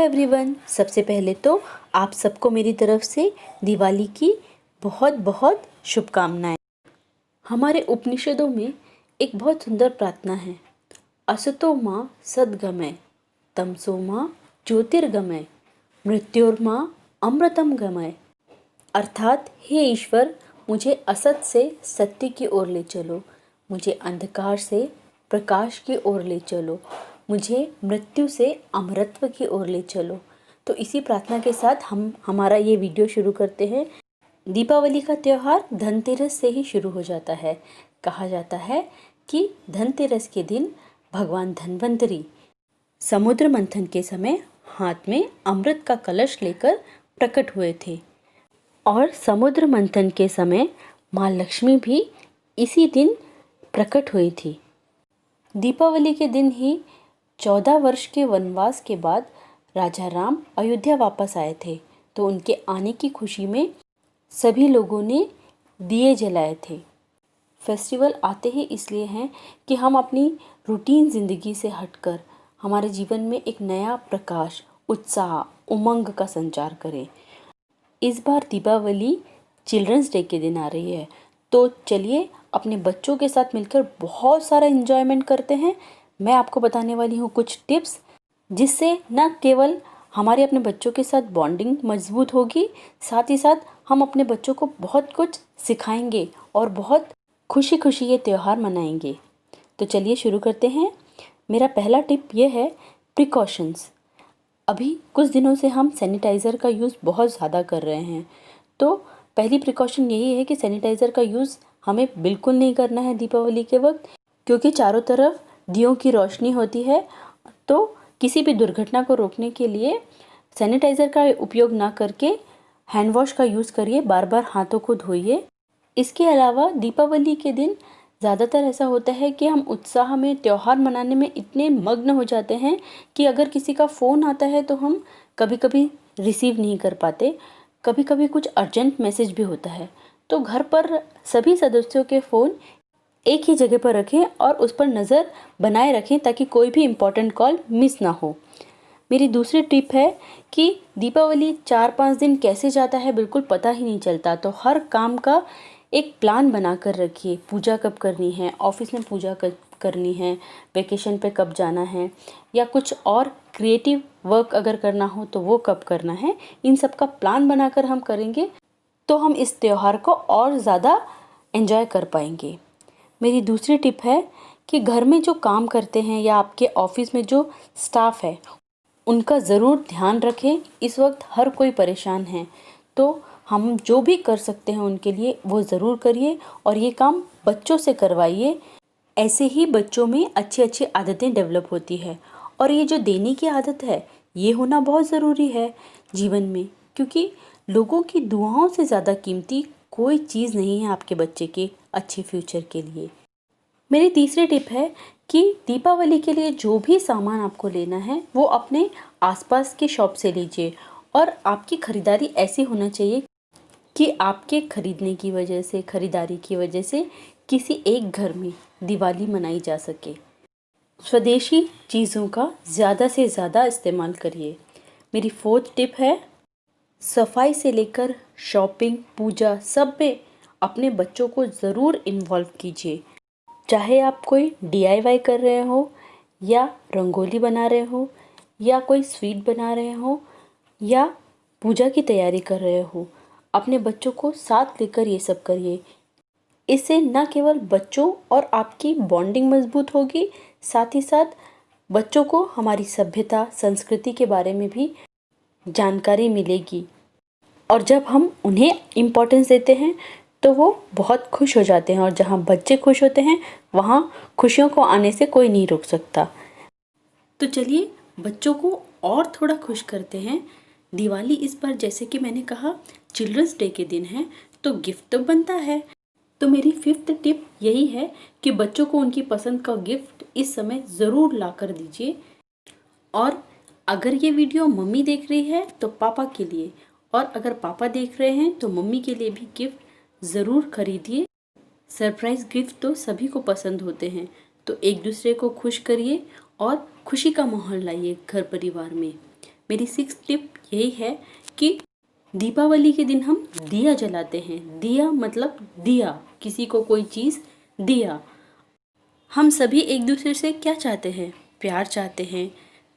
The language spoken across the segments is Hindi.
एवरीवन, सबसे पहले तो आप सबको मेरी तरफ से दिवाली की बहुत बहुत शुभकामनाएं। हमारे उपनिषदों में एक बहुत सुंदर प्रार्थना है, असतो माँ सद्गमय, तमसो माँ ज्योतिर्गमय, मृत्योर्माँ अमृतम गमय। अर्थात हे ईश्वर, मुझे असत से सत्य की ओर ले चलो, मुझे अंधकार से प्रकाश की ओर ले चलो, मुझे मृत्यु से अमरत्व की ओर ले चलो। तो इसी प्रार्थना के साथ हम हमारा ये वीडियो शुरू करते हैं। दीपावली का त्यौहार धनतेरस से ही शुरू हो जाता है। कहा जाता है कि धनतेरस के दिन भगवान धन्वंतरी समुद्र मंथन के समय हाथ में अमृत का कलश लेकर प्रकट हुए थे और समुद्र मंथन के समय माँ लक्ष्मी भी इसी दिन प्रकट हुई थी। दीपावली के दिन ही 14 वर्ष के वनवास के बाद राजा राम अयोध्या वापस आए थे, तो उनके आने की खुशी में सभी लोगों ने दिए जलाए थे। फेस्टिवल आते ही इसलिए हैं कि हम अपनी रूटीन ज़िंदगी से हटकर हमारे जीवन में एक नया प्रकाश, उत्साह, उमंग का संचार करें। इस बार दीपावली चिल्ड्रंस डे के दिन आ रही है, तो चलिए अपने बच्चों के साथ मिलकर बहुत सारा एंजॉयमेंट करते हैं। मैं आपको बताने वाली हूँ कुछ टिप्स, जिससे न केवल हमारे अपने बच्चों के साथ बॉन्डिंग मजबूत होगी, साथ ही साथ हम अपने बच्चों को बहुत कुछ सिखाएंगे और बहुत खुशी खुशी ये त्यौहार मनाएंगे। तो चलिए शुरू करते हैं। मेरा पहला टिप ये है, प्रिकॉशंस। अभी कुछ दिनों से हम सैनिटाइज़र का यूज़ बहुत ज़्यादा कर रहे हैं, तो पहली प्रिकॉशन यही है कि सैनिटाइज़र का यूज़ हमें बिल्कुल नहीं करना है दीपावली के वक्त, क्योंकि चारों तरफ दियों की रोशनी होती है। तो किसी भी दुर्घटना को रोकने के लिए सैनिटाइज़र का उपयोग ना करके हैंड वॉश का यूज़ करिए, बार बार हाथों को धोइए। इसके अलावा दीपावली के दिन ज़्यादातर ऐसा होता है कि हम उत्साह में, त्यौहार मनाने में इतने मग्न हो जाते हैं कि अगर किसी का फ़ोन आता है तो हम कभी कभी रिसीव नहीं कर पाते। कभी कभी कुछ अर्जेंट मैसेज भी होता है, तो घर पर सभी सदस्यों के फ़ोन एक ही जगह पर रखें और उस पर नज़र बनाए रखें ताकि कोई भी इम्पॉर्टेंट कॉल मिस ना हो। मेरी दूसरी टिप है कि दीपावली 4-5 दिन कैसे जाता है बिल्कुल पता ही नहीं चलता, तो हर काम का एक प्लान बना कर रखिए। पूजा कब करनी है, ऑफिस में पूजा कब करनी है, वेकेशन पे कब जाना है, या कुछ और क्रिएटिव वर्क अगर करना हो तो वो कब करना है। इन सब का प्लान बनाकर हम करेंगे तो हम इस त्यौहार को और ज़्यादा एंजॉय कर पाएंगे। मेरी दूसरी टिप है कि घर में जो काम करते हैं या आपके ऑफिस में जो स्टाफ है, उनका ज़रूर ध्यान रखें। इस वक्त हर कोई परेशान है, तो हम जो भी कर सकते हैं उनके लिए वो ज़रूर करिए और ये काम बच्चों से करवाइए। ऐसे ही बच्चों में अच्छी अच्छी आदतें डेवलप होती है। और ये जो देने की आदत है, ये होना बहुत ज़रूरी है जीवन में, क्योंकि लोगों की दुआओं से ज़्यादा कीमती कोई चीज़ नहीं है आपके बच्चे के अच्छे फ्यूचर के लिए। मेरी तीसरी टिप है कि दीपावली के लिए जो भी सामान आपको लेना है वो अपने आसपास के शॉप से लीजिए, और आपकी ख़रीदारी ऐसी होना चाहिए कि आपके खरीदने की वजह से, खरीदारी की वजह से किसी एक घर में दिवाली मनाई जा सके। स्वदेशी चीज़ों का ज़्यादा से ज़्यादा इस्तेमाल करिए। मेरी फोर्थ टिप है, सफाई से लेकर शॉपिंग, पूजा, सब में अपने बच्चों को ज़रूर इन्वॉल्व कीजिए। चाहे आप कोई DIY कर रहे हो, या रंगोली बना रहे हो, या कोई स्वीट बना रहे हो, या पूजा की तैयारी कर रहे हो, अपने बच्चों को साथ लेकर ये सब करिए। इससे न केवल बच्चों और आपकी बॉन्डिंग मजबूत होगी, साथ ही साथ बच्चों को हमारी सभ्यता, संस्कृति के बारे में भी जानकारी मिलेगी। और जब हम उन्हें इम्पोर्टेंस देते हैं तो वो बहुत खुश हो जाते हैं, और जहाँ बच्चे खुश होते हैं वहाँ खुशियों को आने से कोई नहीं रोक सकता। तो चलिए बच्चों को और थोड़ा खुश करते हैं। दिवाली इस बार, जैसे कि मैंने कहा, चिल्ड्रंस डे के दिन है, तो गिफ्ट तो बनता है। तो मेरी फिफ्थ टिप यही है कि बच्चों को उनकी पसंद का गिफ्ट इस समय ज़रूर ला कर दीजिए। और अगर ये वीडियो मम्मी देख रही है तो पापा के लिए, और अगर पापा देख रहे हैं तो मम्मी के लिए भी गिफ्ट ज़रूर खरीदिए। सरप्राइज़ गिफ्ट तो सभी को पसंद होते हैं, तो एक दूसरे को खुश करिए और खुशी का माहौल लाइए घर परिवार में। मेरी 6th टिप यही है कि दीपावली के दिन हम दिया जलाते हैं। दिया मतलब दिया, किसी को कोई चीज़ दिया। हम सभी एक दूसरे से क्या चाहते हैं? प्यार चाहते हैं,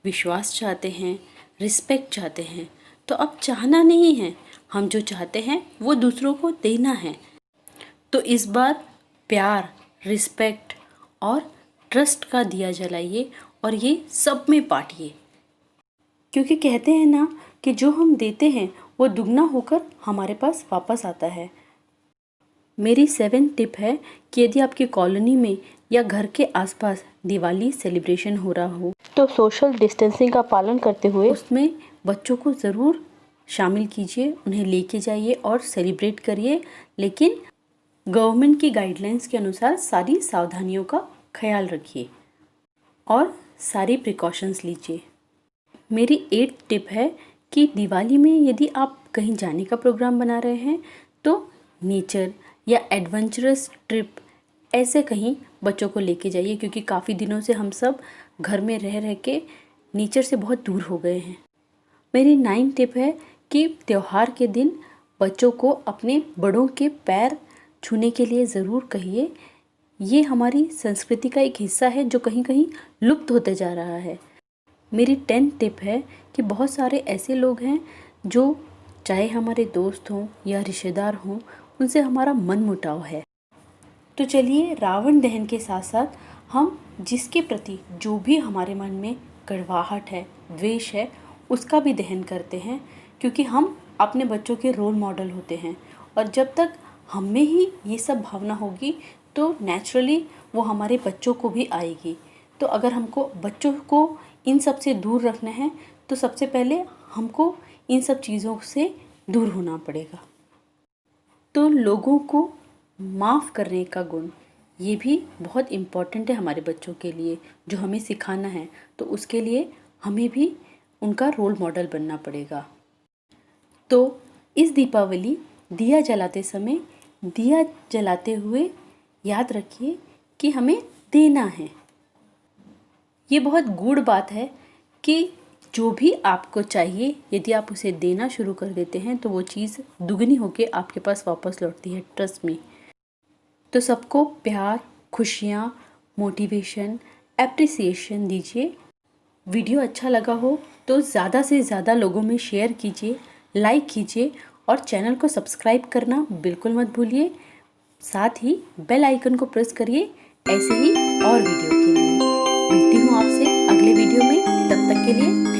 विश्वास चाहते हैं, रिस्पेक्ट चाहते हैं। तो अब चाहना नहीं है, हम जो चाहते हैं वो दूसरों को देना है। तो इस बार प्यार, रिस्पेक्ट और ट्रस्ट का दिया जलाइए और ये सब में बांटिए, क्योंकि कहते हैं ना कि जो हम देते हैं वो दुगना होकर हमारे पास वापस आता है। मेरी 7th टिप है कि यदि आपकी कॉलोनी में या घर के आसपास दिवाली सेलिब्रेशन हो रहा हो तो सोशल डिस्टेंसिंग का पालन करते हुए उसमें बच्चों को ज़रूर शामिल कीजिए, उन्हें लेके जाइए और सेलिब्रेट करिए, लेकिन गवर्नमेंट की गाइडलाइंस के अनुसार सारी सावधानियों का ख्याल रखिए और सारी प्रिकॉशंस लीजिए। मेरी 8th टिप है कि दिवाली में यदि आप कहीं जाने का प्रोग्राम बना रहे हैं तो नेचर या एडवेंचरस ट्रिप ऐसे कहीं बच्चों को लेके जाइए, क्योंकि काफ़ी दिनों से हम सब घर में रह रह के नेचर से बहुत दूर हो गए हैं। मेरी 9th टिप है कि त्यौहार के दिन बच्चों को अपने बड़ों के पैर छूने के लिए ज़रूर कहिए। ये हमारी संस्कृति का एक हिस्सा है जो कहीं कहीं लुप्त होते जा रहा है। मेरी 10th टिप है कि बहुत सारे ऐसे लोग हैं जो चाहे हमारे दोस्त हों या रिश्तेदार हों, उनसे हमारा मनमुटाव है। तो चलिए रावण दहन के साथ साथ हम जिसके प्रति जो भी हमारे मन में कड़वाहट है, द्वेष है, उसका भी दहन करते हैं, क्योंकि हम अपने बच्चों के रोल मॉडल होते हैं। और जब तक हम में ही ये सब भावना होगी तो नेचुरली वो हमारे बच्चों को भी आएगी। तो अगर हमको बच्चों को इन सब से दूर रखना है तो सबसे पहले हमको इन सब चीज़ों से दूर होना पड़ेगा। तो लोगों को माफ़ करने का गुण, ये भी बहुत इम्पॉर्टेंट है हमारे बच्चों के लिए, जो हमें सिखाना है। तो उसके लिए हमें भी उनका रोल मॉडल बनना पड़ेगा। तो इस दीपावली दिया जलाते समय, दिया जलाते हुए याद रखिए कि हमें देना है। ये बहुत गूढ़ बात है कि जो भी आपको चाहिए यदि आप उसे देना शुरू कर देते हैं तो वो चीज़ दुगनी होके आपके पास वापस लौटती है, ट्रस्ट में। तो सबको प्यार, खुशियाँ, मोटिवेशन, एप्रिसिएशन दीजिए। वीडियो अच्छा लगा हो तो ज़्यादा से ज़्यादा लोगों में शेयर कीजिए, लाइक कीजिए और चैनल को सब्सक्राइब करना बिल्कुल मत भूलिए। साथ ही बेल आइकन को प्रेस करिए ऐसे ही और वीडियो के लिए। मिलती हूँ आपसे अगले वीडियो में, तब तक के लिए